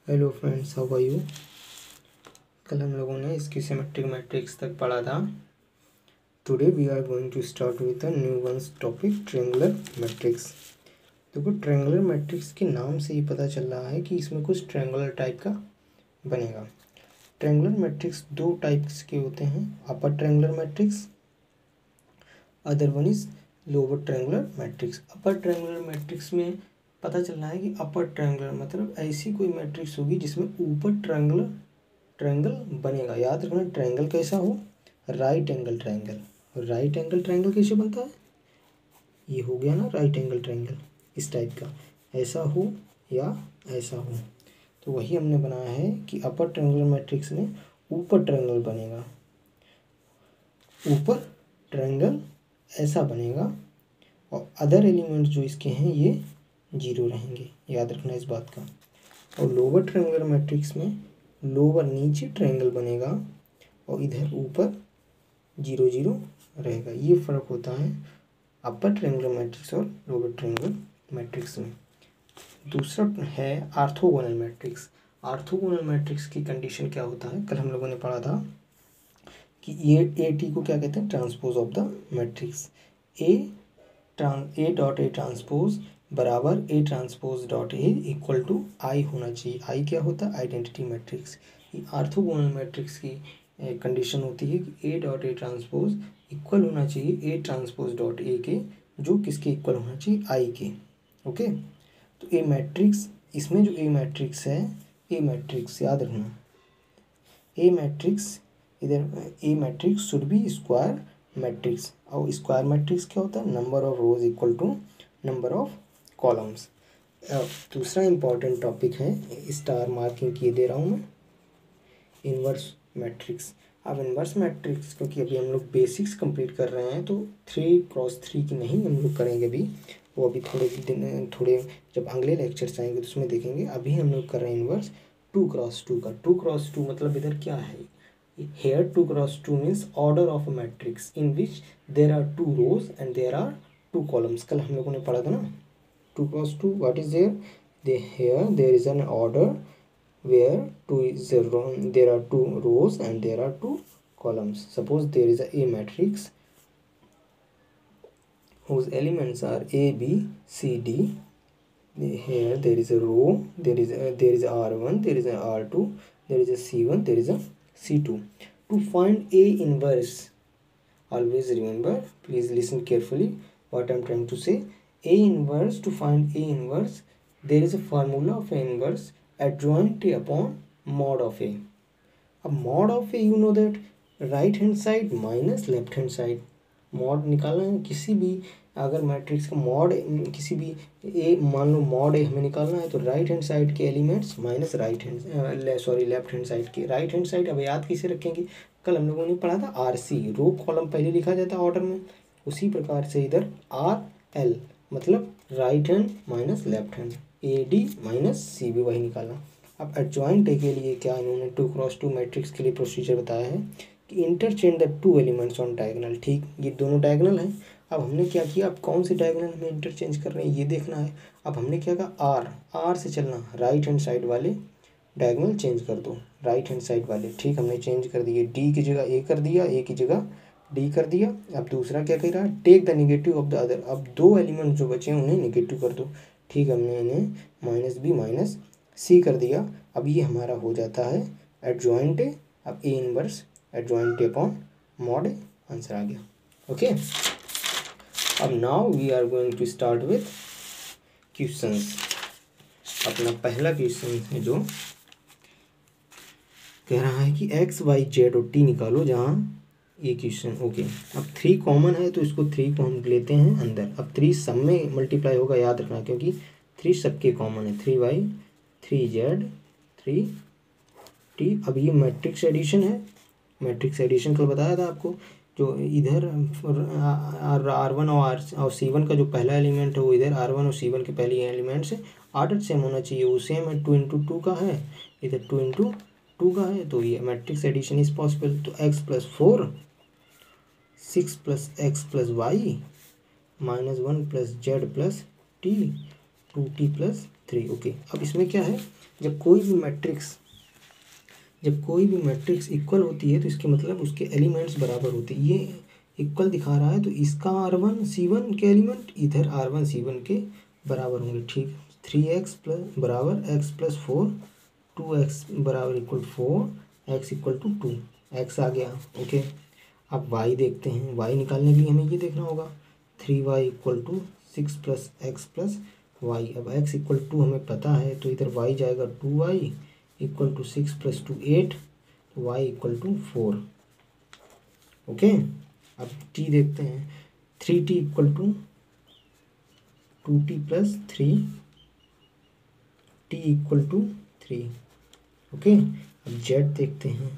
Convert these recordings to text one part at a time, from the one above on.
Hello friends, how are you. कल हम लोगों ने इसकी सिमेट्रिक मैट्रिक्स तक पढ़ा था। Today we are going to start with a new ones topic, triangular matrix. देखो, ट्रायंगुलर मैट्रिक्स के नाम से ही पता चल रहा है कि इसमें कुछ ट्रायंगुलर टाइप का बनेगा। ट्रायंगुलर मैट्रिक्स दो टाइप्स के होते हैं, upper triangular matrix, other one is lower triangular matrix. Upper triangular matrix में पता चल रहा है कि अपर ट्रायंगुलर मतलब ऐसी कोई मैट्रिक्स होगी जिसमें ऊपर ट्रायंगल बनेगा। याद रखना, ट्रायंगल कैसा हो, right angle triangle. Right angle triangle कैसे बनता है, ये हो गया ना राइट एंगल ट्रायंगल, इस टाइप का, ऐसा हो या ऐसा हो। तो वही हमने बनाया है कि अपर ट्रायंगुलर मैट्रिक्स में ऊपर ट्रायंगल बनेगा, ऊपर ट्रायंगल ऐसा बनेगा और अदर एलिमेंट्स जो इसके हैं ये जीरो रहेंगे। याद रखना इस बात का। और लोअर ट्रायंगुलर मैट्रिक्स में लोअर नीचे ट्रायंगल बनेगा और इधर ऊपर जीरो जीरो रहेगा। ये फ़र्क होता है अपर ट्रायंगुलर मैट्रिक्स और लोअर ट्रायंगुलर मैट्रिक्स में। दूसरा है ऑर्थोगोनल मैट्रिक्स। ऑर्थोगोनल मैट्रिक्स की कंडीशन क्या होता है, कल हम लोगों ने पढ़ा था कि ये ए टी को क्या कहते हैं, transpose of the matrix. A dot A transpose बराबर A transpose dot A equal to I होना चाहिए। आई क्या होता है, आइडेंटिटी मैट्रिक्स। ये ऑर्थोगोनल मैट्रिक्स की कंडीशन होती है कि A dot A transpose equal होना चाहिए ए ट्रांसपोज डॉट ए के, जो किसके इक्वल होना चाहिए, आई के। ओके, तो ए मैट्रिक्स, इसमें जो ए मैट्रिक्स है, ए मैट्रिक्स याद रखना, ए मैट्रिक्स इधर A matrix should be square matrix. और स्क्वायर मैट्रिक्स क्या होता है, number of rows equal to number of columns. दूसरा इम्पॉर्टेंट टॉपिक है, स्टार मार्किंग किए दे रहा हूँ मैं, इन्वर्स मैट्रिक्स। अब इन्वर्स मैट्रिक्स क्योंकि अभी हम लोग बेसिक्स कंप्लीट कर रहे हैं तो 3x3 की नहीं हम लोग करेंगे अभी, वो अभी थोड़े जब अगले लेक्चर्स आएंगे तो उसमें देखेंगे। अभी हम लोग कर रहे हैं इन्वर्स 2x2 का। 2x2 मतलब इधर क्या है, here 2x2 means order of a matrix in which there are 2 rows and there are 2 columns। कल हम लोगों ने पढ़ा था ना 2x2, what is there, here there is an order where there are 2 rows and there are 2 columns. Suppose there is a matrix whose elements are a b c d. Here there is a row, there is r1, there is a r2, there is a c1, there is a c2. To find a inverse, always remember, please listen carefully what I am trying to say. A inverse, to find a inverse, there is a formula of a inverse, adjoint a upon mod of a. अब mod of a, you know that right hand side minus left hand side। Mod निकालना है किसी भी, अगर matrix का mod किसी भी ए, मान लो मॉड ए हमें निकालना है तो राइट हैंड साइड के elements minus left hand side के। राइट हैंड साइड अब याद कैसे रखेंगे, कल हम लोगों ने पढ़ा था आरसी, रो कॉलम पहले लिखा जाता है ऑर्डर में, उसी प्रकार से इधर आर एल मतलब right hand minus left hand, A D minus C B, वही निकालना। अब एडजॉइंट ए के लिए क्या इन्होंने 2x2 मैट्रिक्स के लिए प्रोसीजर बताया है कि interchange the 2 elements on diagonal. ठीक, ये दोनों डायगोनल हैं। अब हमने क्या किया, अब कौन से डायगोनल में इंटरचेंज कर रहे हैं ये देखना है। अब हमने क्या कहा, आर से चलना, राइट हैंड साइड वाले डायगोनल चेंज कर दो, राइट हैंड साइड वाले। ठीक, हमने चेंज कर दिए, डी की जगह ए कर दिया, ए की जगह डी कर दिया। अब दूसरा क्या कह रहा है, take the negative of the other. अब 2 एलिमेंट जो बचे हैं उन्हें निगेटिव कर दो। ठीक, हमने इन्हें माइनस बी माइनस सी कर दिया। अब ये हमारा हो जाता है एडजॉइंट ए। अब A inverse adjoint A upon mod A, answer आ गया। ओके, अब now we are going to start with questions. अपना पहला क्वेश्चन है जो कह रहा है कि एक्स वाई जेड और टी निकालो, जहाँ ये क्वेश्चन। ओके, अब 3 कॉमन है तो इसको 3 को हम लेते हैं अंदर। अब 3 सब में मल्टीप्लाई होगा, याद रखना, क्योंकि 3 सबके कॉमन है। 3y 3z 3t। अब ये मैट्रिक्स एडिशन है, मैट्रिक्स एडिशन कल बताया था आपको। जो इधर R1 और C1 का जो पहला एलिमेंट है वो इधर R1 और C1 के पहले एलिमेंट से ऑर्डर सेम होना चाहिए, वो सेम है, 2 × 2 का है, इधर 2 × 2 का है, तो ये मैट्रिक्स एडिशन इज पॉसिबल। तो x+4 6 + x + y -1 + z + t 2t + 3। Okay, अब इसमें क्या है, जब कोई भी मैट्रिक्स इक्वल होती है तो इसके मतलब उसके एलिमेंट्स बराबर होते हैं। ये इक्वल दिखा रहा है तो इसका R1 C1 के एलिमेंट इधर R1 C1 के बराबर होंगे। ठीक, 3x प्लस बराबर x प्लस 4, 2x बराबर equal 4, x equal to 2, x आ गया। ओके, अब y देखते हैं। y निकालने के लिए हमें ये देखना होगा 3y equal to 6 plus x plus y. अब x इक्वल टू हमें पता है तो इधर y जाएगा 2y equal to 6 plus 2 8, y equal to 4। Okay, अब t देखते हैं 3t equal to 2t plus 3, t equal to 3। Okay, अब z देखते हैं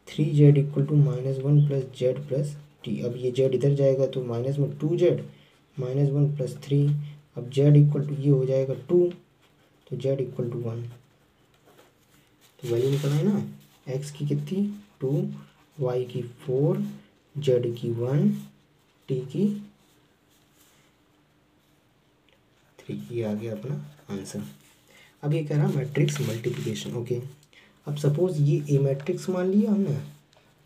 3z equal to -1 plus z plus t। अब ये z इधर जाएगा तो माइनस में 2z -1 प्लस 3। अब z इक्वल टू ये हो जाएगा 2 तो z इक्वल टू 1। तो वैल्यू निकला है ना, x की कितनी 2, y की 4, z की 1, t की 3। ये आ गया अपना आंसर। अब ये कह रहा मैट्रिक्स मल्टीप्लिकेशन। ओके, अब सपोज ये ए मैट्रिक्स मान लिया हमने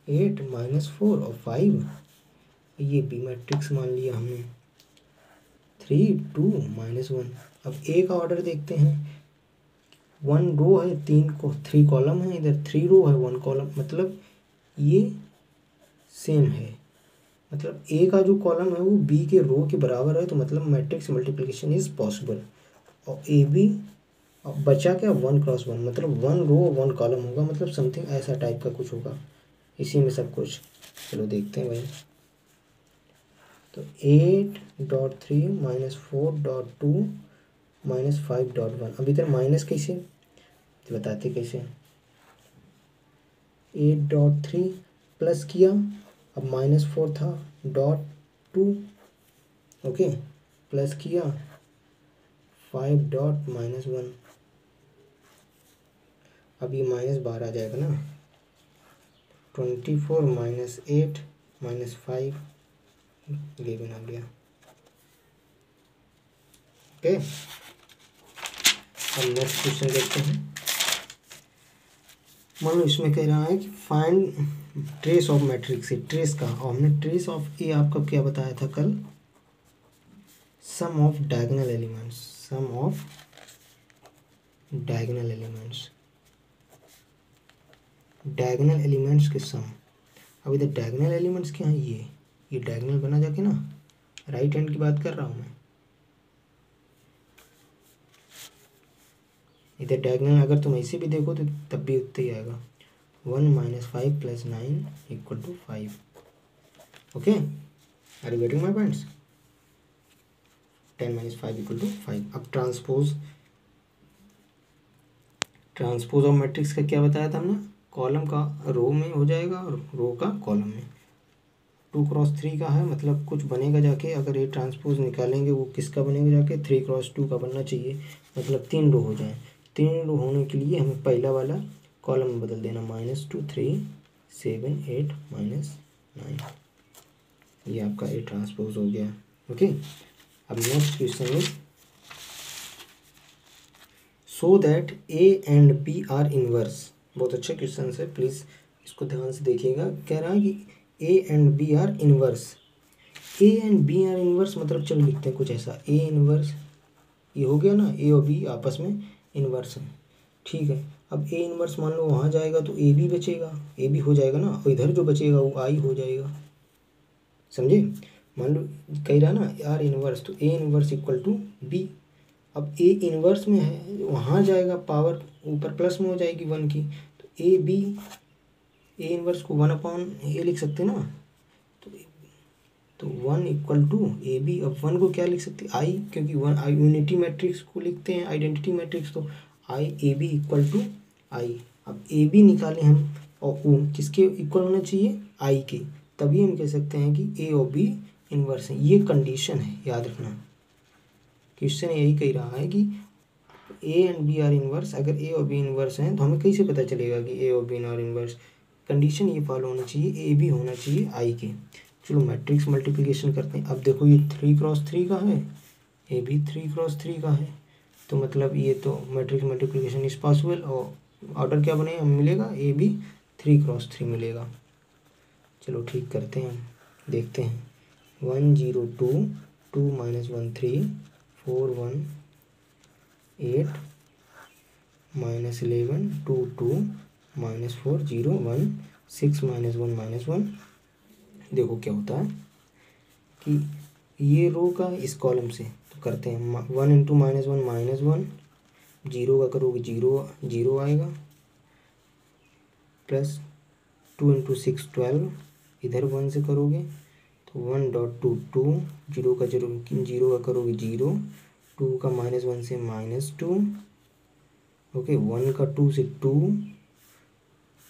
8 -4 और 5, ये बी मैट्रिक्स मान लिया हमने 3 2 -1। अब ए का ऑर्डर देखते हैं, 1 रो है, 3 कॉलम है, इधर 3 रो है 1 कॉलम, मतलब ये सेम है। मतलब ए का जो कॉलम है वो बी के रो के बराबर है, तो मतलब मैट्रिक्स मल्टीप्लिकेशन इज पॉसिबल। और ए बी अब बचा क्या 1 क्रॉस 1, मतलब 1 रो 1 कॉलम होगा, मतलब समथिंग ऐसा टाइप का कुछ होगा, इसी में सब कुछ। चलो देखते हैं भाई। तो 8.3 -4.2 -5.1। अब इधर माइनस कैसे तो बताते कैसे। 8.3 प्लस किया, अब -4 था .2, ओके, प्लस किया 5.-1। अब ये -12 आ जाएगा ना, 24 -8 -5 11 आ गया। ओके, अब नेक्स्ट क्वेश्चन देखते हैं। मान लो इसमें कह रहा है कि फाइंड ट्रेस ऑफ मैट्रिक्स है, ट्रेस का, और हमने ट्रेस ऑफ ए आपका क्या बताया था कल, sum of diagonal elements, sum of diagonal elements, diagonal elements के सम। अब इधर डायगोनल एलिमेंट्स क्या हैं, ये डायगोनल बना जाके ना, राइट हैंड की बात कर रहा हूँ मैं। इधर डायगोनल अगर तुम ऐसे भी देखो तो तब भी उतना ही आएगा, 1 - 5 + 9 = 5। Okay, are you getting my points. 10 - 5 = 5। अब ट्रांसपोज ऑफ मैट्रिक्स का क्या बताया था हमने, कॉलम का रो में हो जाएगा और रो का कॉलम में। 2 × 3 का है, मतलब कुछ बनेगा जाके, अगर ये ट्रांसपोज निकालेंगे वो किसका बनेगा जाके, 3 × 2 का बनना चाहिए, मतलब 3 रो हो जाए। 3 रो होने के लिए हमें पहला वाला कॉलम में बदल देना, -2 3 7 8 -9। ये आपका ए ट्रांसपोज हो गया। ओके, अब next question is so that A and B are inverse. बहुत अच्छा क्वेश्चन है, प्लीज़ इसको ध्यान से देखिएगा। कह रहा है कि A and B are inverse. A and B are inverse मतलब चलो लिखते हैं कुछ ऐसा, ए इनवर्स, ये हो गया ना, ए और बी आपस में इनवर्स है, ठीक है। अब ए इनवर्स मान लो वहाँ जाएगा तो ए बी बचेगा, ए बी हो जाएगा ना, और इधर जो बचेगा वो आई हो जाएगा, समझे। मान लो कह रहा ना आर इनवर्स, तो A inverse equal to B. अब ए इनवर्स में है, वहाँ जाएगा पावर ऊपर प्लस में हो जाएगी 1 की, तो ए बी, ए इनवर्स को 1/a लिख सकते ना, तो 1 इक्वल टू ए बी। अब 1 को क्या लिख सकते आई, क्योंकि 1 आई यूनिटी मैट्रिक्स को लिखते हैं, आइडेंटिटी मैट्रिक्स, तो आई ए बी इक्वल टू आई। अब ए बी निकालें हम, और ओ किसके इक्वल होना चाहिए, आई के, तभी हम कह सकते हैं कि ए और बी इनवर्स है। ये कंडीशन है, याद रखना। क्वेश्चन यही कह रहा है कि A and B are inverse, अगर ए और बी इनवर्स हैं तो हमें कैसे पता चलेगा कि ए और बी आर इनवर्स। कंडीशन ये फॉलो होना चाहिए, ए बी होना चाहिए आई के। चलो मैट्रिक्स मल्टीप्लिकेशन करते हैं। अब देखो ये 3 × 3 का है, ए भी 3 × 3 का है, तो मतलब ये तो मैट्रिक्स मल्टीप्लिकेशन इज पॉसिबल, और ऑर्डर क्या बने मिलेगा, ए बी 3×3 मिलेगा। चलो ठीक करते हैं, देखते हैं। 1 0 2 2 -1 3 4 1 8 -11 2 2 -4 0 1 6 -1 -1। देखो क्या होता है कि ये रो का इस कॉलम से तो करते हैं 1 × -1 -1, 0 का करोगे 0 आएगा, प्लस 2 × 6 12, इधर 1 से करोगे तो 1.22, 0 का करोगे 0, 2 का -1 से -2, ओके 1 का 2 से 2,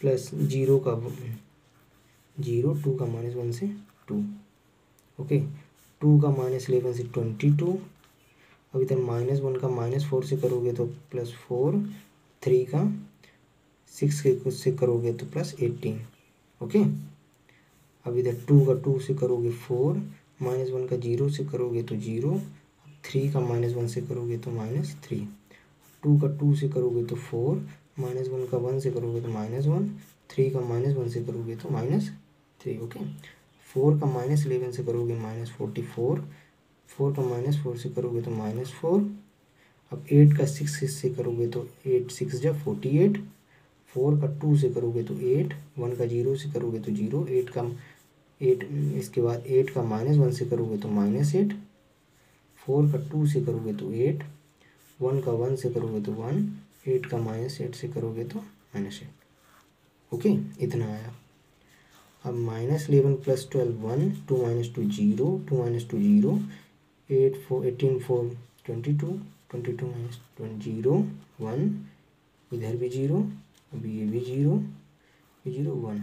प्लस 0 का 0, 2 का -1 से 2, ओके 2 का -11 से 22, अब इधर -1 का -4 से करोगे तो +4, 3 का 6 के से करोगे तो +18, ओके। अब इधर 2 का 2 से करोगे 4, -1 का 0 से करोगे तो 0, 3 का -1 से करोगे तो -3, 2 का 2 से करोगे तो 4, -1 का 1 से करोगे तो -1, 3 का -1 से करोगे तो -3, ओके। 4 का -11 से करोगे -44, 4 का -4 से करोगे तो -4, अब 8 का 6 से करोगे तो 8 6 जा 48, 4 का 2 से करोगे तो 8, 1 का 0 से करोगे तो 0, 8 इसके बाद 8 का -1 से करोगे तो -8, 4 का 2 से करोगे तो 8, 1 का 1 से करोगे तो 1, 8 का -8 से करोगे तो -8, ओके इतना आया। अब -11 + 12 1, 2 - 2 0, 2 - 2 0, 8 4 18 4 22, 22 - 0 1, इधर भी 0, अभी ये भी 0 1,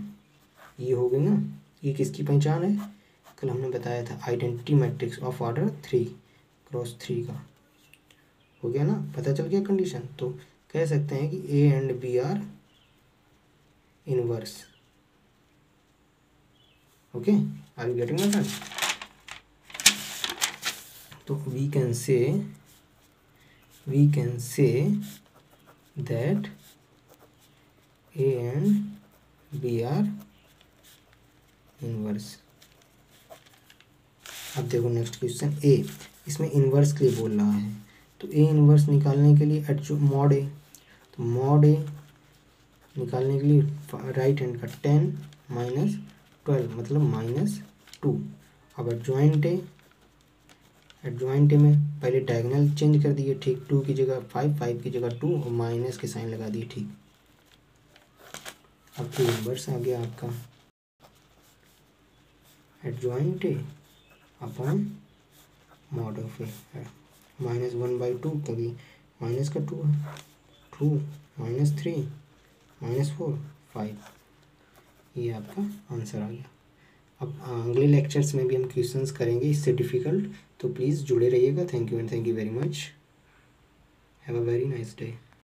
ये हो गई ना। ये किसकी पहचान है, कल हमने बताया था आइडेंटिटी मैट्रिक्स ऑफ ऑर्डर 3×3 का, हो गया ना, पता चल गया कंडीशन। तो कह सकते हैं कि A and B are inverse, okay are you getting my point. तो we can say that A and B are inverse. अब देखो नेक्स्ट क्वेश्चन ए, इसमें इनवर्स के लिए बोल रहा है, तो ए इनवर्स निकालने के लिए मॉड ए, तो मॉड ए निकालने के लिए राइट हैंड का 10 - 12 मतलब -2। अब एडजॉइंट ए में पहले डायगोनल चेंज कर दिए, ठीक 2 की जगह 5, 5 की जगह 2 और माइनस के साइन लगा दिए, ठीक। अब तो इनवर्स आ गया आपका adjoint A upon mod of A, -1/2 क्योंकि माइनस का 2 है, 2 -3 -4 5, ये आपका आंसर आ गया। अब अगले लेक्चर्स में भी हम क्वेश्चंस करेंगे इससे डिफ़िकल्ट, तो प्लीज़ जुड़े रहिएगा। Thank you and thank you very much, have a very nice day.